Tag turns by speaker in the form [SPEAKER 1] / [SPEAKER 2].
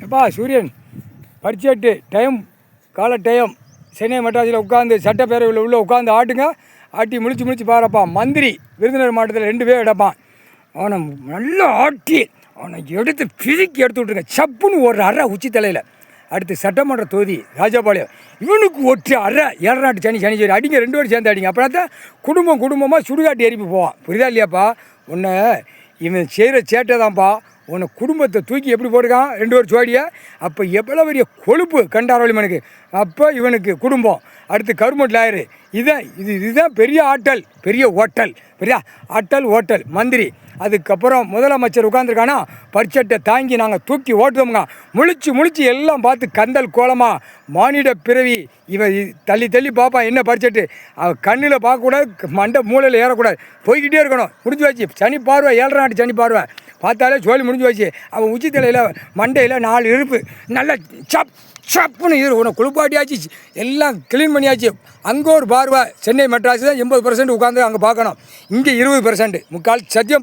[SPEAKER 1] எப்பா சூரியன் பரிச்சேட்டு டைம் கால டைம் சென்னை மெட்ராஸில் உட்காந்து சட்டப்பேரவையில் உள்ள உட்காந்து ஆட்டுங்க. ஆட்டி முழிச்சு பாருப்பா. மந்திரி விருதுநகர் மாவட்டத்தில் 2 பேர் எடுப்பான். அவனை நல்லா ஆட்டி அவனை எடுத்து பிரிக்கி எடுத்து விட்ருங்க. சப்புன்னு ஒரு அரை உச்சி தலையில். அடுத்து சட்டமன்ற தொகுதி ராஜபாளையம். இவனுக்கு ஒற்று அரை 7 நாட்டு சனி அடிங்க. 2 பேரும் சேர்ந்து அடிங்க. அப்புறம் தான் குடும்பமாக சுடுகாட்டு எரிப்பு போவான். புரியுதா இல்லையாப்பா? உன்னை இவன் செய்கிற சேட்டை தான்ப்பா உன்னை குடும்பத்தை தூக்கி எப்படி போட்டுக்கான் 2 பேர் ஜோடியை. அப்போ எவ்வளோ பெரிய கொழுப்பு கண்டாரவழிமனுக்கு. அப்போ இவனுக்கு குடும்பம். அடுத்து கவர்மெண்ட் லாயரு. இதுதான் பெரிய ஆட்டல், பெரிய ஓட்டல், பெரிய ஆட்டல் ஓட்டல் மந்திரி. அதுக்கப்புறம் முதலமைச்சர் உட்காந்துருக்கானா பட்ஜெட்டை தாங்கி நாங்கள் தூக்கி ஓட்டுவோமுங்க. முழிச்சு எல்லாம் பார்த்து கந்தல் கோலமாக மானிட பிறவி. இவன் தள்ளி பார்ப்பான் என்ன பட்ஜெட்டு. அவன் கண்ணில் பார்க்கக்கூடாது, மண்டை மூளையில் ஏறக்கூடாது, போய்கிட்டே இருக்கணும். முடிஞ்சு வச்சு சனி பார்வை 7 நாட்டு சனி பார்வை பார்த்தாலே சோழி முடிஞ்சு வச்சு. அவன் உச்சி தலையில் மண்டையில் 4 இருப்பு நல்லா சப்புன்னு உன்னை குளிப்பாட்டியாச்சு, எல்லாம் க்ளீன் பண்ணியாச்சு. அங்கே ஒரு பார்வை. சென்னை மெட்ராஸ் தான் 80% உட்காந்து அங்கே பார்க்கணும். இங்கே 20%. முக்கால் சத்தியம்.